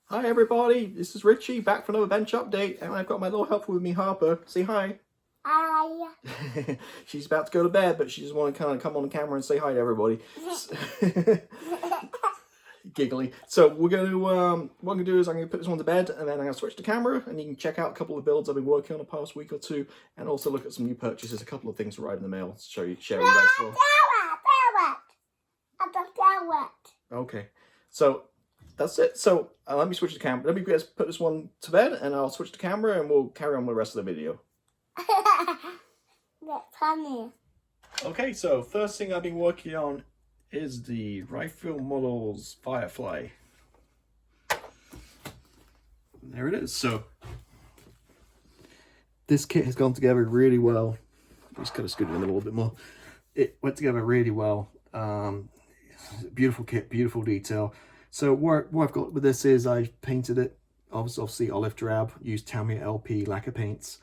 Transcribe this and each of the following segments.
Hi everybody, this is Richie back for another bench update, and I've got my little helper with me, Harper. Say hi. Hi. She's about to go to bed, but she just want to kind of come on camera and say hi to everybody. Giggly. So we're going to, what I'm going to do is I'm going to put this one to bed, and then I'm going to switch the camera, and you can check out a couple of builds I've been working on the past week or two, and also look at some new purchases, a couple of things to arrive in the mail, share you guys as well. Okay, so that's it. So let me switch the camera. Let me just put this one to bed, and I'll switch the camera, and we'll carry on with the rest of the video. That's funny. Okay, so first thing I've been working on is the Rifle Models Firefly. There it is. So this kit has gone together really well. Just kind of scoot it in a little bit more. It went together really well. Beautiful kit, beautiful detail. So what I've got with this is I've painted it obviously olive drab, used Tamiya LP lacquer paints,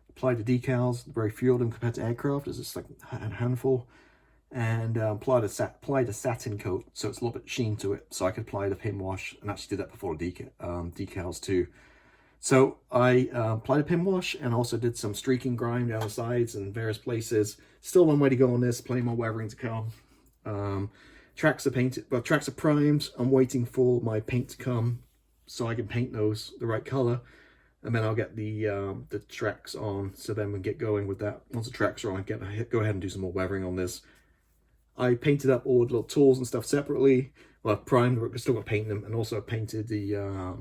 applied the decals, very few of them compared to aircraft, it's just like a handful, and applied a satin coat so it's a little bit sheen to it, so I could apply the pin wash, and actually did that before the decals too. So I applied a pin wash and also did some streaking grime down the sides and various places. Still a long way to go on this, plenty more weathering to come. Tracks are painted, well, tracks are primed. I'm waiting for my paint to come so I can paint those the right color, and then I'll get the tracks on, so then we can get going with that. Once the tracks are on, I go ahead and do some more weathering on this. I painted up all the little tools and stuff separately. Well, I've primed, but still got to paint them, and also I painted the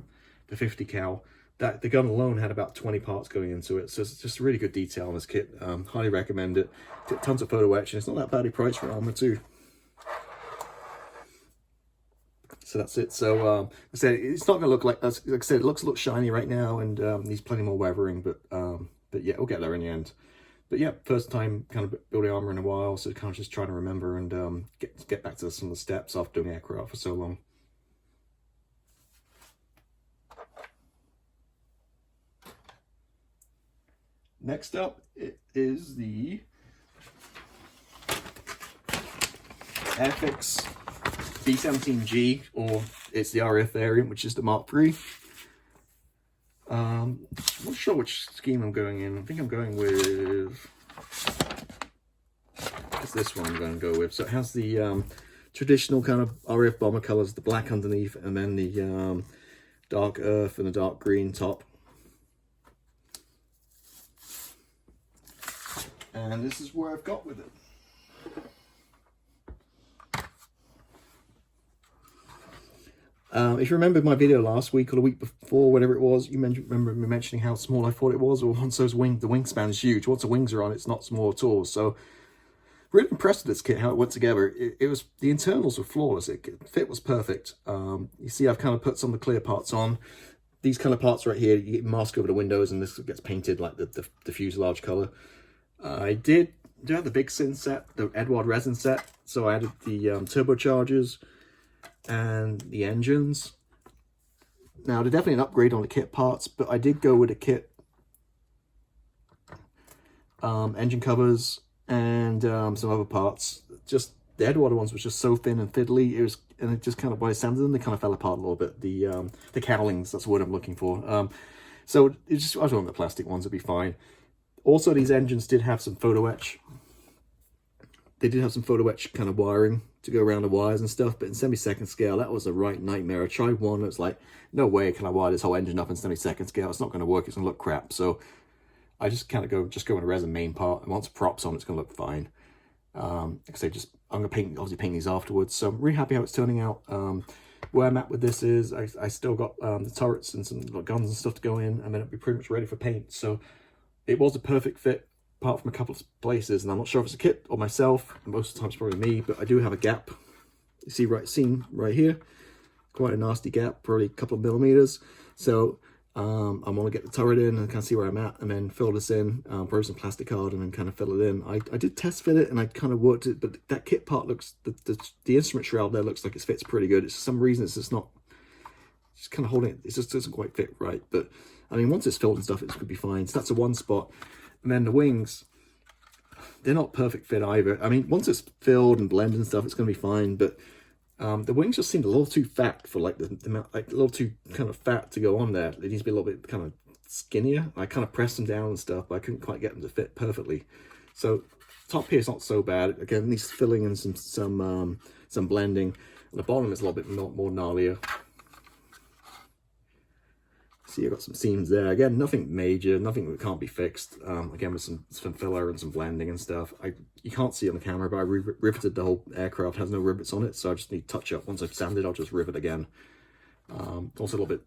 50 cal. That the gun alone had about 20 parts going into it, so it's just really good detail on this kit. Highly recommend it. Tons of photo etching. It's not that badly priced for armor too. So that's it. So I said it's not going to look like I said, it looks a little shiny right now, and needs plenty more weathering. But yeah, we'll get there in the end. But yeah, first time kind of building armor in a while, so kind of just trying to remember and get back to some of the steps after doing aircraft for so long. Next up, it is the Airfix B17G, or it's the RF variant, which is the Mark III. I'm not sure which scheme I'm going in. I think I'm going with, it's this one I'm going to go with. So it has the traditional kind of RF bomber colors, the black underneath, and then the dark earth and the dark green top. And this is where I've got with it. If you remember my video last week or the week before, whatever it was, you remember me mentioning how small I thought it was. Or once those the wingspan is huge. Once the wings are on, it's not small at all. So really impressed with this kit, how it went together. It was, the internals were flawless. Fit was perfect. You see, I've kind of put some of the clear parts on. These kind of parts right here, you get mask over the windows, and this gets painted like the fuselage color. I do have the big Sin set, the Edward Resin set. So I added the turbochargers and the engines. Now, they're definitely an upgrade on the kit parts, but I did go with a kit engine covers and some other parts. Just the Edward ones was just so thin and fiddly. It just kind of, by sanding them, they kind of fell apart a little bit. The cowlings, that's the word I'm looking for. So it's just, I don't want the plastic ones, it'd be fine. Also, these engines did have some photo etch. They did have some photo etch kind of wiring to go around the wires and stuff, but in semi-second scale, that was a right nightmare. I tried one, it's like, no way can I wire this whole engine up in semi-second scale. It's not going to work, it's going to look crap. So I just kind of go with a resin main part, and once props on, it's going to look fine. Like I say, I'm going to obviously paint these afterwards. So I'm really happy how it's turning out. Where I'm at with this is I still got the turrets and some guns and stuff to go in, and then it'll be pretty much ready for paint. So it was a perfect fit, apart from a couple of places, and I'm not sure if it's a kit or myself. Most of the time it's probably me, but I do have a gap. You see seen right here, quite a nasty gap, probably a couple of millimeters. So I'm gonna get the turret in and kind of see where I'm at, and then fill this in, probably some plastic card, and then kind of fill it in. I did test fit it, and I kind of worked it, but that kit part looks, the instrument shroud there looks like it fits pretty good. It's for some reason it's just not, just kind of holding it, it just doesn't quite fit right. But I mean, once it's filled and stuff, it could be fine. So that's a one spot. And then the wings, they're not perfect fit either. I mean, once it's filled and blended and stuff, it's going to be fine. But The wings just seemed a little too fat for like the amount, like a little too kind of fat to go on there. It needs to be a little bit kind of skinnier. I kind of pressed them down and stuff, but I couldn't quite get them to fit perfectly. So top here is not so bad. Again, needs filling and some blending. And the bottom is a little bit more gnarlier. See, I've got some seams there. Again, nothing major, nothing that can't be fixed. Again, with some filler and some blending and stuff. You can't see it on the camera, but I riveted the whole aircraft. It has no rivets on it, so I just need touch up. Once I've sanded, I'll just rivet again. Also a little bit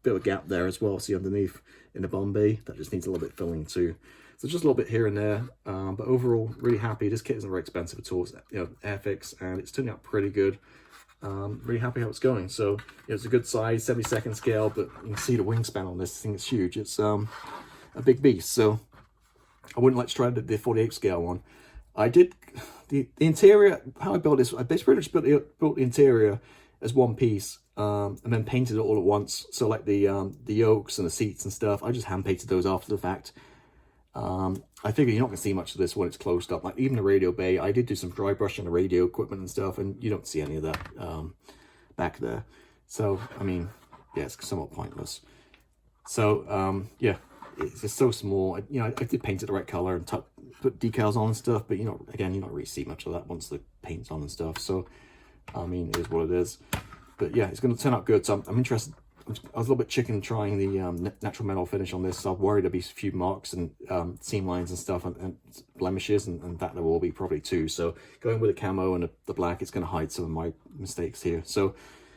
of a gap there as well. See underneath in the bomb bay, that just needs a little bit filling too. So just a little bit here and there, but overall, really happy. This kit isn't very expensive at all. It's, Airfix, and it's turning out pretty good. Really happy how it's going. So it's a good size, 72nd scale, but you can see the wingspan on this thing is huge. It's a big beast. So I wouldn't like to try the 48 scale one. I did the interior. How I built this, I basically just built the interior as one piece, and then painted it all at once. So like the yokes and the seats and stuff, I just hand painted those after the fact. I figure you're not going to see much of this when it's closed up. Like even the radio bay, I did do some dry brushing the radio equipment and stuff, and you don't see any of that back there. So, I mean, yeah, it's somewhat pointless. So, yeah, it's just so small. I did paint it the right color and put decals on and stuff, but again, you don't really see much of that once the paint's on and stuff. So, I mean, it is what it is. But yeah, it's going to turn out good. So I'm interested. I was a little bit chicken trying the natural metal finish on this, so I'm worried there'll be a few marks and seam lines and stuff and blemishes, and that there will be probably too. So going with the camo and the black, it's going to hide some of my mistakes here. So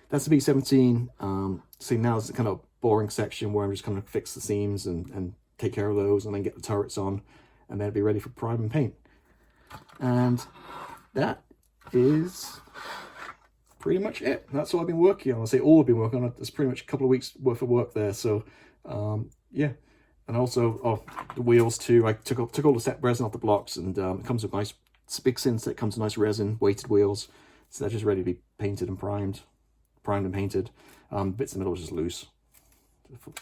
that's the B-17. See, now it's the kind of boring section where I'm just going to fix the seams and take care of those, and then get the turrets on, and then be ready for prime and paint. And that is pretty much it. That's all I've been working on. I say all I've been working on. There's pretty much a couple of weeks worth of work there. So yeah. And also the wheels too. I took all the set resin off the blocks, and it comes with nice big synth. It comes with nice resin weighted wheels, so they're just ready to be painted and primed and painted. Bits in the middle is just loose,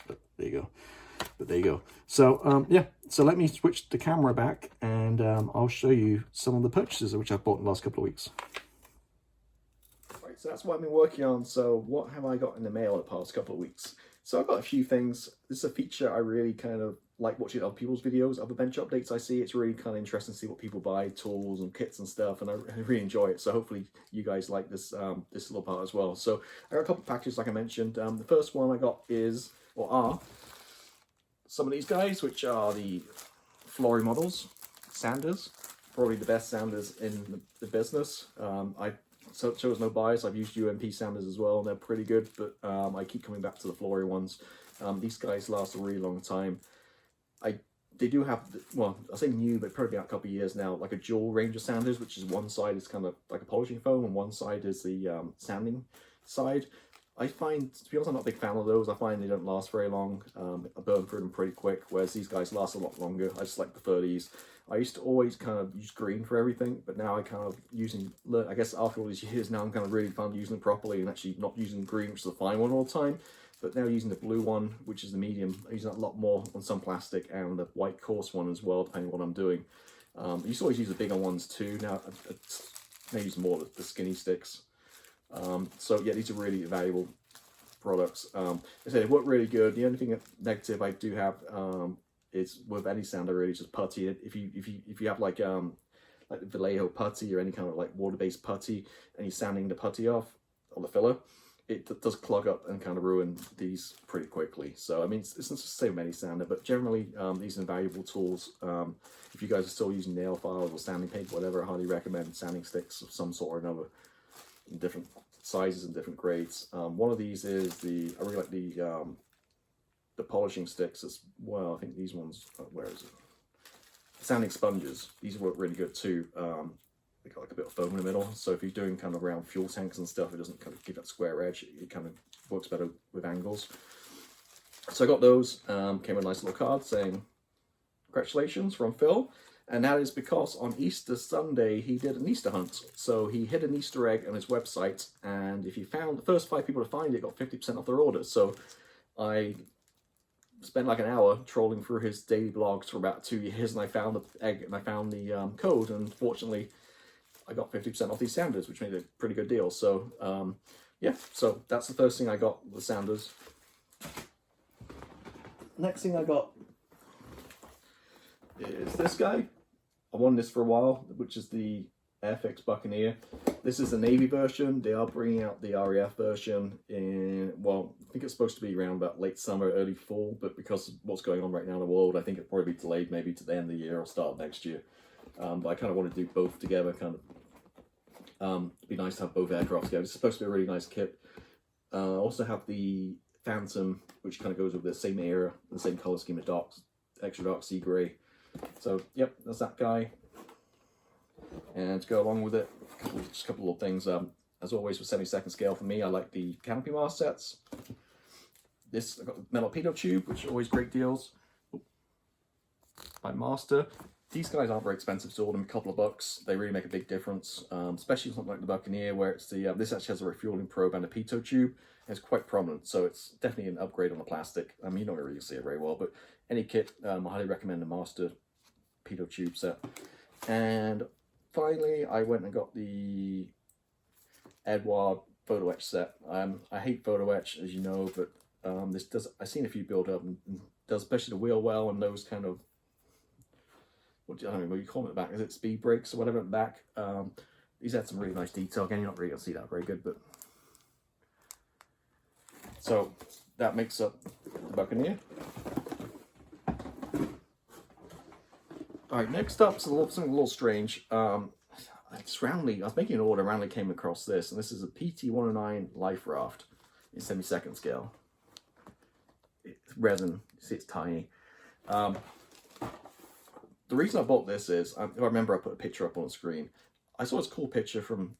but there you go. So yeah, so let me switch the camera back, and I'll show you some of the purchases which I've bought in the last couple of weeks. So that's what I've been working on. So what have I got in the mail the past couple of weeks? So I've got a few things. This is a feature I really kind of like watching other people's videos, other bench updates I see. It's really kind of interesting to see what people buy, tools and kits and stuff, and I really enjoy it. So hopefully you guys like this this little part as well. So I got a couple of packages like I mentioned. The first one I got are some of these guys, which are the Flory models, sanders. Probably the best sanders in the business. So it shows no bias. I've used UMP sanders as well, and they're pretty good, but I keep coming back to the Flory ones. These guys last a really long time. They do have, well, I say new, but probably out a couple of years now, like a dual range of sanders, which is one side is kind of like a polishing foam, and one side is the sanding side. I find, to be honest, I'm not a big fan of those. I find they don't last very long. I burn through them pretty quick, whereas these guys last a lot longer. I just prefer these. I used to always kind of use green for everything, but now I kind of I guess after all these years now, I'm kind of really fun using them properly and actually not using green, which is the fine one all the time, but now using the blue one, which is the medium. I use that a lot more on some plastic, and the white coarse one as well, depending on what I'm doing. I used to always use the bigger ones too. Now I use more the skinny sticks. So yeah, these are really valuable products. I said they work really good. The only thing negative I do have is with any sander really just putty. If you have like the Vallejo putty or any kind of like water-based putty, and you're sanding the putty off or the filler, it does clog up and kind of ruin these pretty quickly. So I mean, it's not just the same with any sander, but generally these are valuable tools. If you guys are still using nail files or sanding paint, whatever, I highly recommend sanding sticks of some sort or another, in different sizes and different grades. One of these is I really like the polishing sticks as well. I think these ones, where is it? Sanding sponges. These work really good too. They got like a bit of foam in the middle, so if you're doing kind of around fuel tanks and stuff, it doesn't kind of give that square edge. It kind of works better with angles. So I got those. Came with a nice little card saying, "Congratulations from Phil." And that is because on Easter Sunday, he did an Easter hunt. So he hid an Easter egg on his website, and if you found the first 5 people to find it, got 50% off their order. So I spent like an hour trolling through his daily blogs for about 2 years, and I found the egg and I found the code. And fortunately, I got 50% off these sounders, which made a pretty good deal. So yeah, so that's the first thing I got, the sounders. Next thing I got is this guy. I wanted this for a while, which is the Airfix Buccaneer. This is the Navy version. They are bringing out the RAF version in, well, I think it's supposed to be around about late summer, early fall, but because of what's going on right now in the world, I think it'll probably be delayed maybe to the end of the year or start of next year. But I kind of want to do both together, kind of. It'd be nice to have both aircraft together. It's supposed to be a really nice kit. Also have the Phantom, which kind of goes with the same era, the same color scheme as dark, extra dark sea grey. So, yep, that's that guy. And to go along with it, just a couple of things. As always, for 72nd scale for me, I like the canopy mast sets. This, I've got the metal pitot tube, which are always great deals. By Master. These guys aren't very expensive, so them a couple of bucks. They really make a big difference, especially something like the Buccaneer, where it's the this actually has a refueling probe and a pitot tube. It's quite prominent, so it's definitely an upgrade on the plastic. I mean, you don't really see it very well, but any kit, I highly recommend the Master pitot tube set. And finally, I went and got the Edward photo etch set. I hate photo etch, as you know, but this does. I've seen a few build up and does, especially the wheel well and those kind of, I don't know what you call it at the back. Is it speed brakes or whatever at the back? These had some really nice detail. Again, you're not really gonna see that very good, but so that makes up the Buccaneer. All right, next up is something a little strange. I was making an order, randomly came across this, and this is a PT-109 Life Raft in 72nd scale. It's resin, you see it's tiny. The reason I bought this is, I remember I put a picture up on the screen. I saw this cool picture from,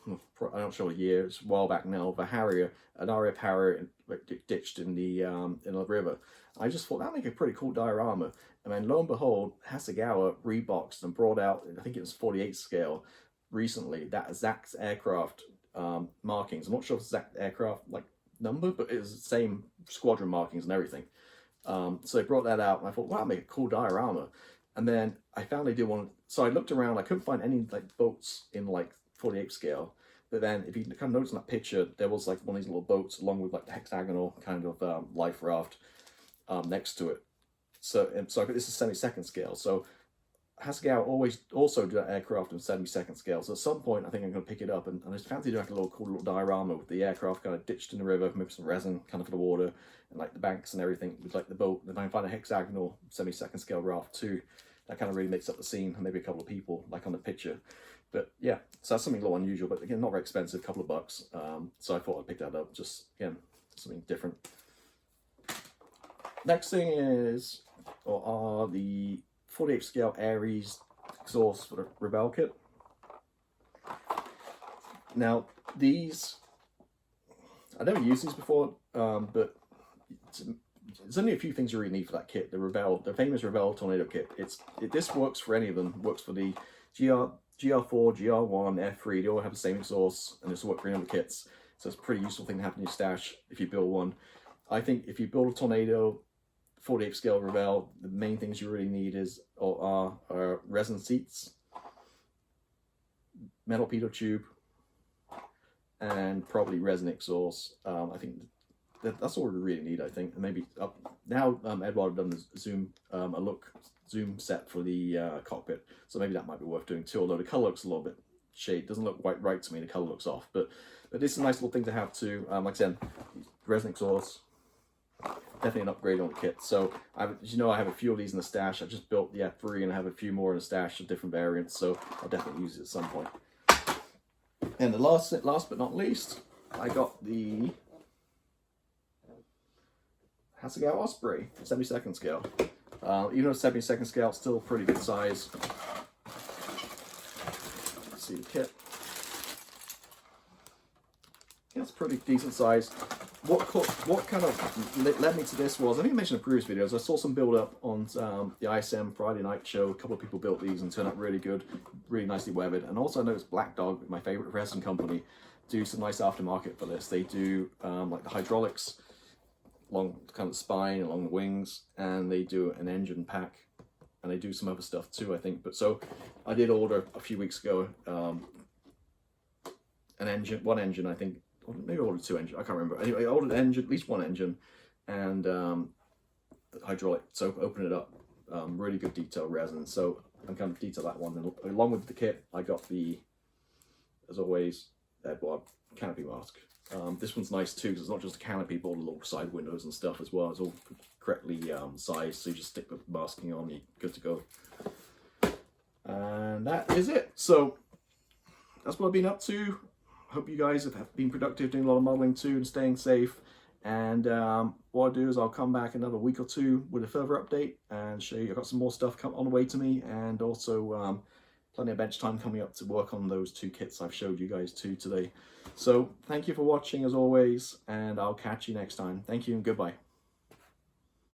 I'm not sure a year, it's a while back now, of a Harrier, an RAF Harrier ditched in the river. I just thought that'd make a pretty cool diorama. And then lo and behold, Hasegawa reboxed and brought out, I think it was 48 scale, recently, that exact aircraft markings. I'm not sure if it's exact aircraft like number, but it was the same squadron markings and everything. So they brought that out, and I thought, wow, that'd make a cool diorama. And then I found they did one, so I looked around, I couldn't find any like boats in like 48 scale. But then if you kind of notice in that picture, there was like one of these little boats along with like the hexagonal kind of life raft next to it. So this is 72nd scale. So Hasegawa also do that aircraft in 72nd scale. So at some point, I think I'm going to pick it up, and I just fancy doing like a cool little diorama with the aircraft kind of ditched in the river, maybe some resin kind of for the water, and like the banks and everything with like the boat. Then I can find a hexagonal 72nd scale raft too. That kind of really makes up the scene, and maybe a couple of people like on the picture. But yeah, so that's something a little unusual, but again, not very expensive, a couple of bucks. So I thought I'd pick that up, just again, something different. Next thing is, are the 48 scale Ares exhaust for the Rebel kit. Now these, I never used these before, but there's only a few things you really need for that kit. The famous Rebel Tornado kit. This works for any of them. Works for the GR4, GR1, F3. They all have the same exhaust, and this will work for any other kits. So it's a pretty useful thing to have in your stash if you build one. I think if you build a Tornado 48 scale Rebel, the main things you really need are resin seats, metal pitot tube, and probably resin exhaust. I think that's all we really need. I think, and maybe now Edward have done the zoom zoom set for the cockpit, so maybe that might be worth doing too. Although the color looks a little bit shade, doesn't look quite right to me. The color looks off, but this is a nice little thing to have too. Like I said, resin exhaust. Definitely an upgrade on the kit. So, as you know, I have a few of these in the stash. I just built the F3 and I have a few more in the stash of different variants, so I'll definitely use it at some point. And the last but not least, I got the Hasegawa Osprey, 72nd scale. Even though 72nd scale, it's still a pretty good size. Let's see the kit. Yeah, it's pretty decent size. What kind of led me to this was, I think I mentioned in previous videos, I saw some build up on the ISM Friday night show. A couple of people built these and turned out really good, really nicely weathered. And also I noticed Black Dog, my favorite resin company, do some nice aftermarket for this. They do like the hydraulics along kind of the spine, along the wings, and they do an engine pack and they do some other stuff too, I think. But so I did order a few weeks ago one engine, I think, maybe I ordered 2 engines, I can't remember. Anyway, I ordered an engine, at least 1 engine, and hydraulic. So open it up, really good detail resin. So I'm going to detail that one, and along with the kit, I got the, as always, Edward canopy mask. This one's nice too, because it's not just a canopy, but all the little side windows and stuff as well. It's all correctly sized, so you just stick the masking on, you're good to go. And that is it. So that's what I've been up to. Hope you guys have been productive, doing a lot of modeling too, and staying safe. And what I'll do is I'll come back another week or 2 with a further update and show you. I've got some more stuff on the way to me, and also plenty of bench time coming up to work on those 2 kits I've showed you guys too today. So thank you for watching as always, and I'll catch you next time. Thank you and goodbye.